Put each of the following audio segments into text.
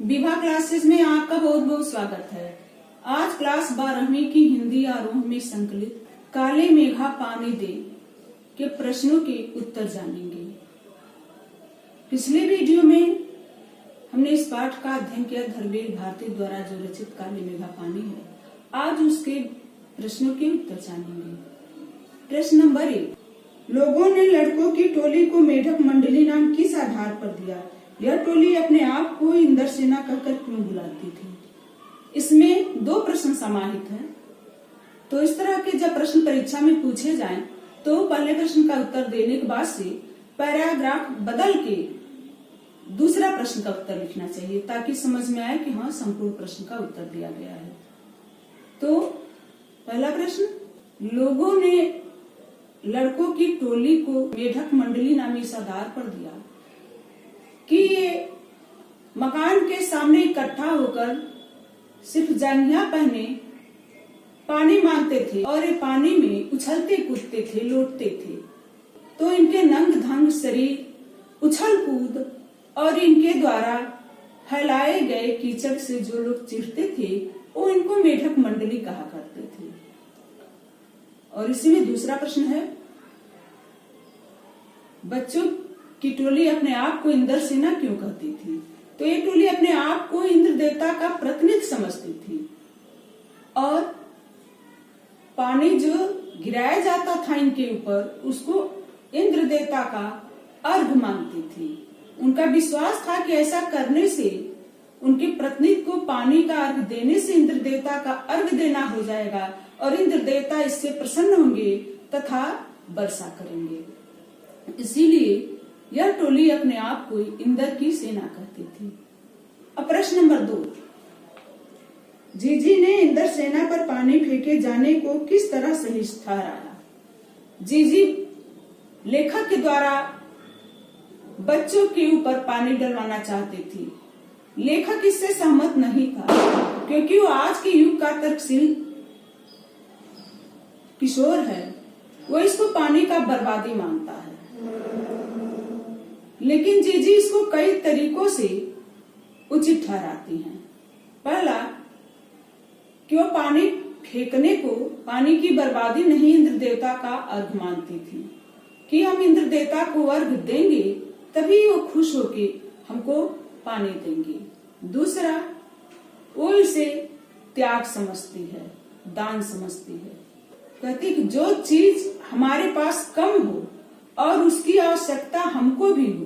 Vibha classes में आपका बहुत बहुत स्वागत है। आज क्लास 12वीं की हिंदी आरोह में संकलित काले मेघा पानी दे के प्रश्नों के उत्तर जानेंगे। पिछले वीडियो में हमने इस पाठ का अध्ययन किया धर्मवीर भारती द्वारा जो रचित काले मेघा पानी है। आज उसके प्रश्नों के उत्तर जानेंगे। प्रश्न नंबर 1, लोगों ने लड़कों की टोली को मेढक मंडली नाम किस आधार पर दिया? यह टोली अपने आप को इंद्रसेना कहकर क्यों बुलाती थी? इसमें 2 प्रश्न समाहित हैं। तो इस तरह के जब प्रश्न परीक्षा में पूछे जाएं, तो पहले प्रश्न का उत्तर देने के बाद से पैराग्राफ बदल के दूसरा प्रश्न का उत्तर लिखना चाहिए, ताकि समझ में आए कि हाँ, संपूर्ण प्रश्न का उत्तर दिया गया है। तो पहला प्रश्न, लोगों ने लड़कों की टोली को मेढक मंडली नामी इस आधार पर दिया कि ये मकान के सामने इकट्ठा होकर सिर्फ जांघिया पहने पानी मांगते थे और ये पानी में उछलते कूदते थे, लौटते थे। तो इनके नंग धंग शरीर उछल कूद और इनके द्वारा फैलाए गए कीचड़ से जो लोग चिढ़ते थे, वो इनको मेढक मंडली कहा करते थे। और इसी में दूसरा प्रश्न है, बच्चों की टोली अपने आप को इंद्रसेना क्यों कहती थी? तो ये टोली अपने आप को इंद्र देवता का प्रतिनिधि समझती थी और पानी जो गिराया जाता था इनके ऊपर, उसको इंद्र देवता का अर्घ मानती थी। उनका विश्वास था कि ऐसा करने से, उनके प्रतिनिधि को पानी का अर्घ देने से इंद्र देवता का अर्घ देना हो जाएगा और इंद्र देवता इससे प्रसन्न होंगे तथा वर्षा करेंगे। इसीलिए यह टोली अपने आप को इंद्र की सेना कहती थी। अब प्रश्न नंबर 2, जीजी ने इंद्र सेना पर पानी फेंके जाने को किस तरह सही ठहराया? जीजी लेखक के द्वारा बच्चों के ऊपर पानी डलवाना चाहती थी। लेखक इससे सहमत नहीं था, क्योंकि वो आज के युग का तर्कशील किशोर है। वो इसको पानी का बर्बादी मानता है। लेकिन जीजी इसको कई तरीकों से उचित ठहराती हैं। पहला, कि वो पानी फेंकने को पानी की बर्बादी नहीं, इंद्र देवता का अर्घ मानती थी कि हम इंद्र देवता को अर्घ देंगे तभी वो खुश होके हमको पानी देंगे। दूसरा, वो इसे त्याग समझती है, दान समझती है। कहती कि जो चीज हमारे पास कम हो और उसकी आवश्यकता हमको भी हो,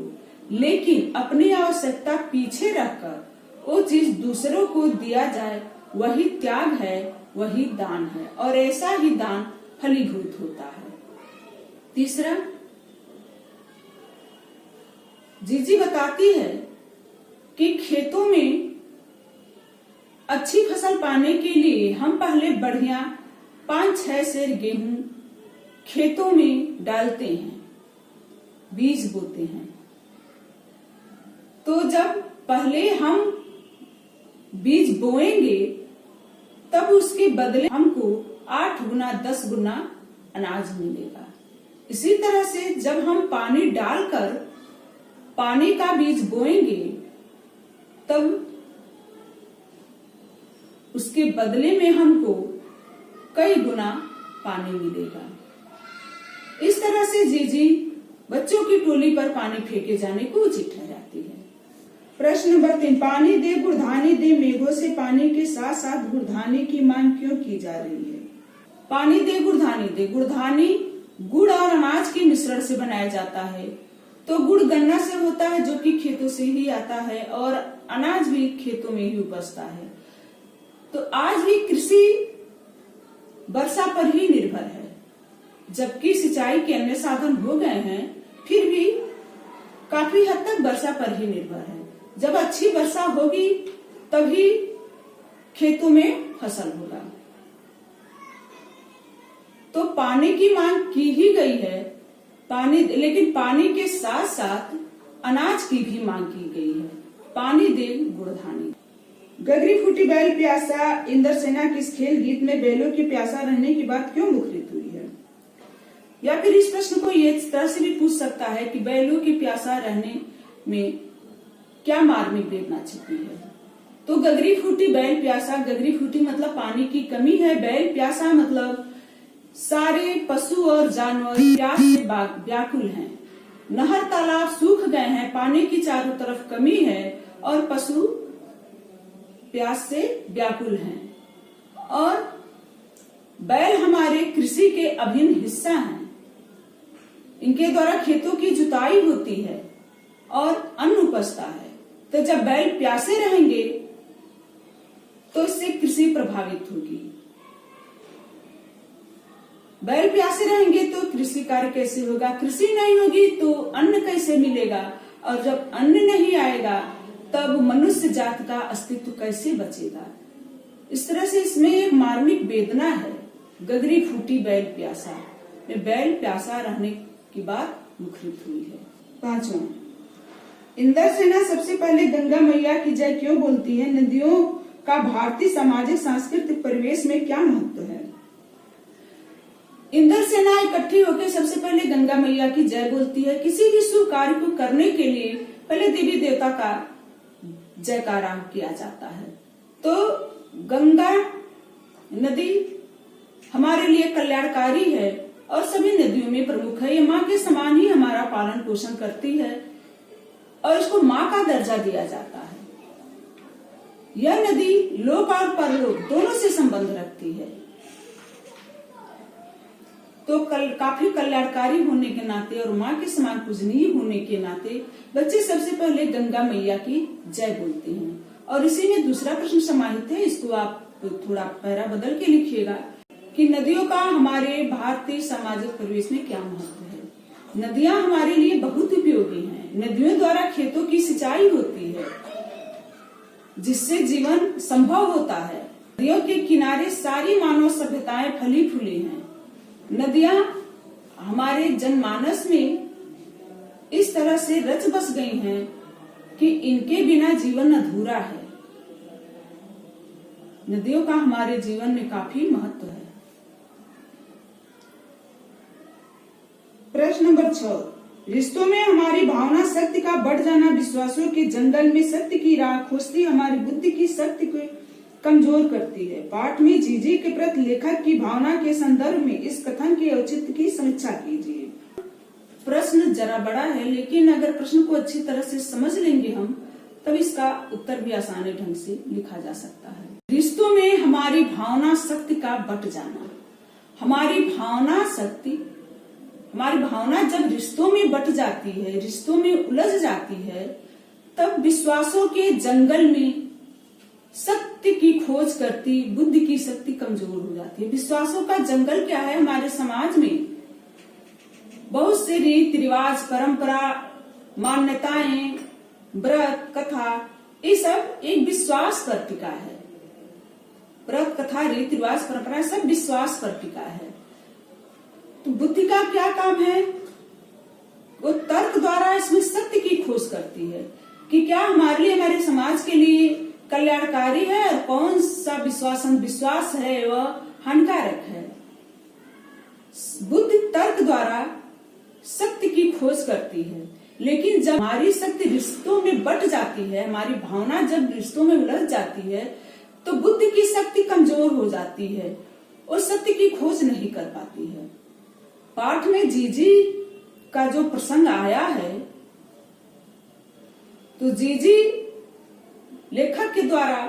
लेकिन अपनी आवश्यकता पीछे रखकर वो चीज दूसरों को दिया जाए, वही त्याग है, वही दान है और ऐसा ही दान फलीभूत होता है। तीसरा, जीजी बताती है कि खेतों में अच्छी फसल पाने के लिए हम पहले बढ़िया 5-6 सेर गेहूं खेतों में डालते हैं, बीज बोते हैं। तो जब पहले हम बीज बोएंगे तब उसके बदले हमको 8 गुना 10 गुना अनाज मिलेगा। इसी तरह से जब हम पानी डालकर पानी का बीज बोएंगे तब उसके बदले में हमको कई गुना पानी मिलेगा। इस तरह से जीजी बच्चों की टोली पर पानी फेंके जाने को उचित ठहराती है। प्रश्न नंबर 3, पानी दे गुड़धानी दे मेघों से पानी के साथ साथ गुड़धानी की मांग क्यों की जा रही है? पानी दे गुड़धानी दे, गुड़धानी गुड़ और अनाज के मिश्रण से बनाया जाता है। तो गुड़ गन्ना से होता है जो कि खेतों से ही आता है और अनाज भी खेतों में ही उपजता है। तो आज भी कृषि वर्षा पर ही निर्भर है। जबकि सिंचाई के अन्य साधन हो गए हैं, फिर भी काफी हद तक वर्षा पर ही निर्भर है। जब अच्छी वर्षा होगी तभी खेतों में फसल होगा। तो पानी की मांग की ही गई है, लेकिन पानी के साथ साथ अनाज की भी मांग की गई है। पानी दे गुड़धानी। गगरी फूटी बैल प्यासा इंद्रसेना किस खेल गीत में बैलों की प्यासा रहने की बात क्यों मुखरित हुई है? या फिर इस प्रश्न को इस तरह से भी पूछ सकता है कि बैलों की प्यासा रहने में क्या मार्मिक वेदना छिपी है? तो गगरी फूटी बैल प्यासा, गगरी फूटी मतलब पानी की कमी है, बैल प्यासा मतलब सारे पशु और जानवर प्यास से व्याकुल हैं। नहर तालाब सूख गए हैं, पानी की चारों तरफ कमी है और पशु प्यास से व्याकुल हैं। और बैल हमारे कृषि के अभिन्न हिस्सा हैं। इनके द्वारा खेतों की जुताई होती है और अन्न उपजता है। तो जब बैल प्यासे रहेंगे तो इससे कृषि प्रभावित होगी। बैल प्यासे रहेंगे तो कृषि कार्य कैसे होगा, कृषि नहीं होगी तो अन्न कैसे मिलेगा, और जब अन्न नहीं आएगा तब मनुष्य जात का अस्तित्व कैसे बचेगा। इस तरह से इसमें एक मार्मिक वेदना है। गगरी फूटी बैल प्यासा में बैल प्यासा रहने की बात मुखरित हुई है। 5वां, इंदर सेना सबसे पहले गंगा मैया की जय क्यों बोलती है? नदियों का भारतीय सामाजिक सांस्कृतिक परिवेश में क्या महत्व है? इंदर सेना इकट्ठी होकर सबसे पहले गंगा मैया की जय बोलती है। किसी भी शुभ कार्य को करने के लिए पहले देवी देवता का जयकारा किया जाता है। तो गंगा नदी हमारे लिए कल्याणकारी है और सभी नदियों में प्रमुख है। ये माँ के समान ही हमारा पालन पोषण करती है और इसको माँ का दर्जा दिया जाता है। यह नदी लोक और परलोक दोनों से संबंध रखती है। तो काफी कल्याणकारी होने के नाते और माँ के समान पूजनीय होने के नाते बच्चे सबसे पहले गंगा मैया की जय बोलते हैं। और इसी में दूसरा प्रश्न समाहित है, इसको आप थोड़ा पैरा बदल के लिखिएगा कि नदियों का हमारे भारतीय सामाजिक परिवेश में क्या महत्व है। नदियां हमारे लिए बहुत उपयोगी हैं। नदियों द्वारा खेतों की सिंचाई होती है जिससे जीवन संभव होता है। नदियों के किनारे सारी मानव सभ्यताएं फली फूली हैं। नदियां हमारे जनमानस में इस तरह से रच बस गई हैं कि इनके बिना जीवन अधूरा है। नदियों का हमारे जीवन में काफी महत्व है। प्रश्न नंबर 6, रिश्तों में हमारी भावना शक्ति का बढ़ जाना विश्वासों के जंगल में सत्य की राह खोजती हमारी बुद्धि की शक्ति को कमजोर करती है। पाठ में जीजी के प्रति लेखक की भावना के संदर्भ में इस कथन के औचित्य की समीक्षा कीजिए। प्रश्न जरा बड़ा है, लेकिन अगर प्रश्न को अच्छी तरह से समझ लेंगे हम तब इसका उत्तर भी आसानी ढंग से लिखा जा सकता है। रिश्तों में हमारी भावना शक्ति का बढ़ जाना। हमारी भावना जब रिश्तों में बट जाती है, रिश्तों में उलझ जाती है, तब विश्वासों के जंगल में सत्य की खोज करती बुद्धि की शक्ति कमजोर हो जाती है। विश्वासों का जंगल क्या है? हमारे समाज में बहुत से रीति रिवाज, परंपरा, मान्यताएं, व्रत, कथा, ये सब एक विश्वास पर टिका है। व्रत, कथा, रीति रिवाज, परंपरा सब विश्वास पर टिका है। तो बुद्धि का क्या काम है? वो तर्क द्वारा इसमें सत्य की खोज करती है कि क्या हमारे लिए, हमारे समाज के लिए कल्याणकारी है और कौन सा विश्वास है वह हानिकारक है। बुद्धि तर्क द्वारा सत्य की खोज करती है, लेकिन जब हमारी शक्ति रिश्तों में बट जाती है, हमारी भावना जब रिश्तों में उलझ जाती है, तो बुद्धि की शक्ति कमजोर हो जाती है और सत्य की खोज नहीं कर पाती है। पाठ में जीजी का जो प्रसंग आया है, तो जीजी लेखक के द्वारा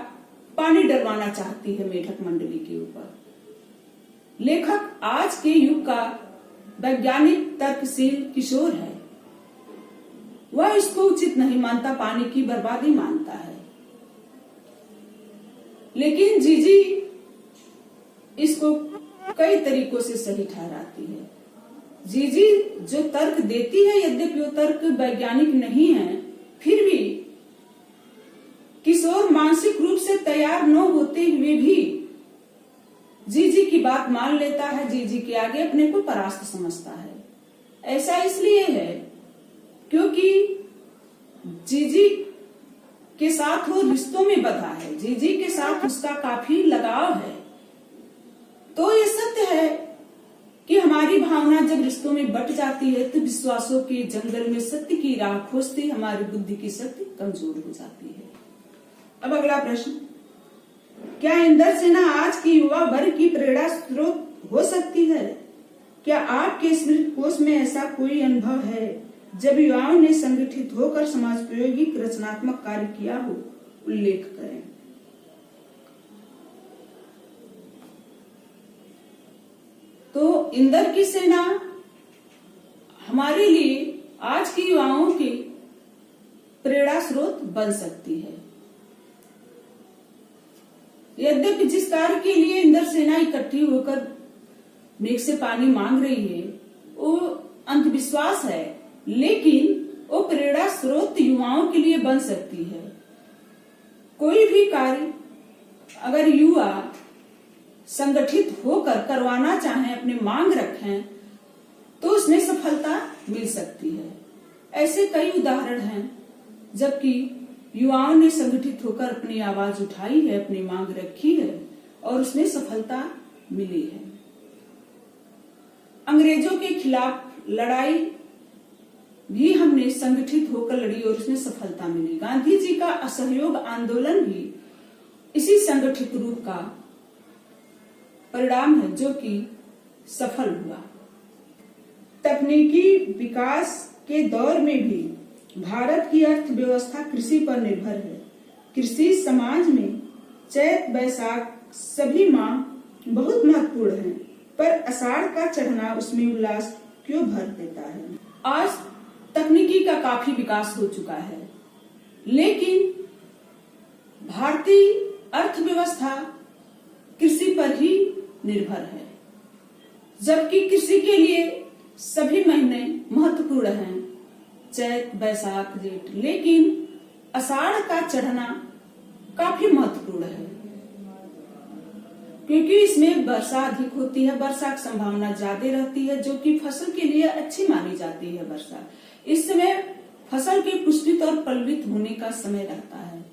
पानी डलवाना चाहती है मेढक मंडली के ऊपर। लेखक आज के युग का वैज्ञानिक तर्कशील किशोर है। वह इसको उचित नहीं मानता, पानी की बर्बादी मानता है। लेकिन जीजी इसको कई तरीकों से सही ठहराती है। जीजी जो तर्क देती है, यद्यपि वो तर्क वैज्ञानिक नहीं है, फिर भी किशोर मानसिक रूप से तैयार न होते हुए भी जीजी की बात मान लेता है, जीजी के आगे अपने को परास्त समझता है। ऐसा इसलिए है क्योंकि जीजी के साथ वो रिश्तों में बंधा है, जीजी के साथ उसका काफी लगाव है। तो ये सत्य है कि हमारी भावना जब रिश्तों में बट जाती है तो विश्वासों के जंगल में सत्य की राह खोजती हमारी बुद्धि की शक्ति कमजोर हो जाती है। अब अगला प्रश्न, क्या इंदर सेना आज की युवा वर्ग की प्रेरणा स्रोत हो सकती है? क्या आपके स्मृति कोश में ऐसा कोई अनुभव है जब युवाओं ने संगठित होकर समाजोपयोगी रचनात्मक कार्य किया हो? उल्लेख करें। तो इंदर की सेना हमारे लिए आज की युवाओं के प्रेरणा स्रोत बन सकती है। यद्यपि जिस कार्य के लिए इंदर सेना इकट्ठी होकर मेघ से पानी मांग रही है वो अंधविश्वास है, लेकिन वो प्रेरणा स्रोत युवाओं के लिए बन सकती है। कोई भी कार्य अगर युवा संगठित होकर करवाना चाहें, अपनी मांग रखें, तो उसमें सफलता मिल सकती है। ऐसे कई उदाहरण हैं जबकि युवाओं ने संगठित होकर अपनी आवाज उठाई है, अपनी मांग रखी है और उसमें सफलता मिली है। अंग्रेजों के खिलाफ लड़ाई भी हमने संगठित होकर लड़ी और उसमें सफलता मिली। गांधी जी का असहयोग आंदोलन भी इसी संगठित रूप का परिणाम है जो कि सफल हुआ। तकनीकी विकास के दौर में भी भारत की अर्थव्यवस्था कृषि पर निर्भर है। कृषि समाज में चैत बैसाख सभी माह बहुत महत्वपूर्ण है, पर आषाढ़ का चढ़ना उसमें उल्लास क्यों भर देता है? आज तकनीकी का काफी विकास हो चुका है, लेकिन भारतीय अर्थव्यवस्था कृषि पर ही निर्भर है। जबकि कृषि के लिए सभी महीने महत्वपूर्ण हैं, चैत बैसाख जेठ, लेकिन आषाढ़ का चढ़ना काफी महत्वपूर्ण है क्योंकि इसमें वर्षा अधिक होती है, वर्षा की संभावना ज्यादा रहती है जो कि फसल के लिए अच्छी मानी जाती है। वर्षा इस समय फसल के पुष्पित और पल्वित होने का समय रहता है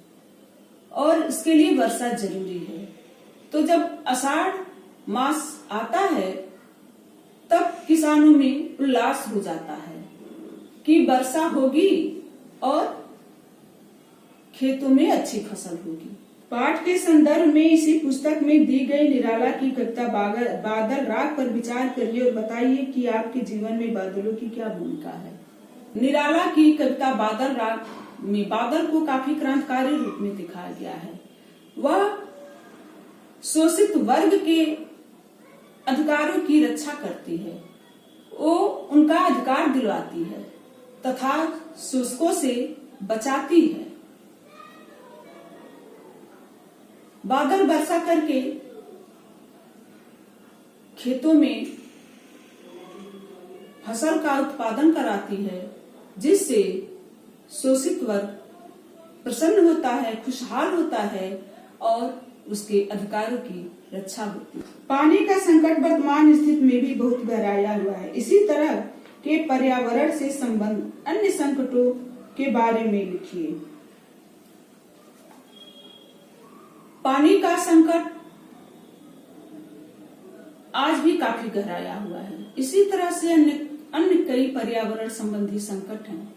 और इसके लिए वर्षा जरूरी है। तो जब आषाढ़ मास आता है तब किसानों में उल्लास हो जाता है कि वर्षा होगी और खेतों में अच्छी फसल होगी। पाठ के संदर्भ में इसी पुस्तक में दी गई निराला की कविता बादल राग पर विचार करिए और बताइए कि आपके जीवन में बादलों की क्या भूमिका है। निराला की कविता बादल राग में बादल को काफी क्रांतिकारी रूप में दिखाया गया है। वह शोषित वर्ग के अधिकारों की रक्षा करती है, वो उनका अधिकार दिलवाती है तथा शोषकों से बचाती है। बादल वर्षा करके खेतों में फसल का उत्पादन कराती है, जिससे शोषित वर्ग प्रसन्न होता है, खुशहाल होता है और उसके अधिकारों की रक्षा होती है। पानी का संकट वर्तमान स्थिति में भी बहुत गहराया हुआ है। इसी तरह के पर्यावरण से संबंध अन्य संकटों के बारे में लिखिए। पानी का संकट आज भी काफी गहराया हुआ है। इसी तरह से अन्य कई पर्यावरण संबंधी संकट हैं,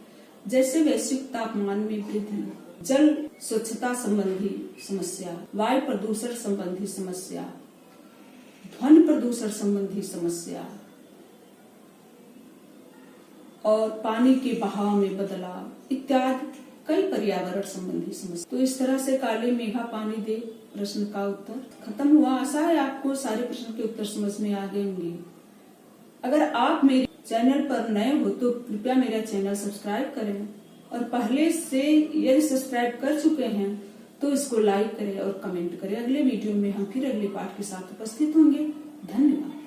जैसे वैश्विक तापमान में वृद्धि, जल स्वच्छता संबंधी समस्या, वायु प्रदूषण संबंधी समस्या, ध्वनि प्रदूषण संबंधी समस्या और पानी के बहाव में बदलाव इत्यादि कई पर्यावरण संबंधी समस्या। तो इस तरह से काले मेघा पानी दे प्रश्न का उत्तर खत्म हुआ। आशा है आपको सारे प्रश्न के उत्तर समझ में आ गए होंगे। अगर आप मेरे चैनल पर नए हो तो कृपया मेरा चैनल सब्सक्राइब करें और पहले से यदि सब्सक्राइब कर चुके हैं तो इसको लाइक करें और कमेंट करें। अगले वीडियो में हम फिर अगले पाठ के साथ उपस्थित होंगे। धन्यवाद।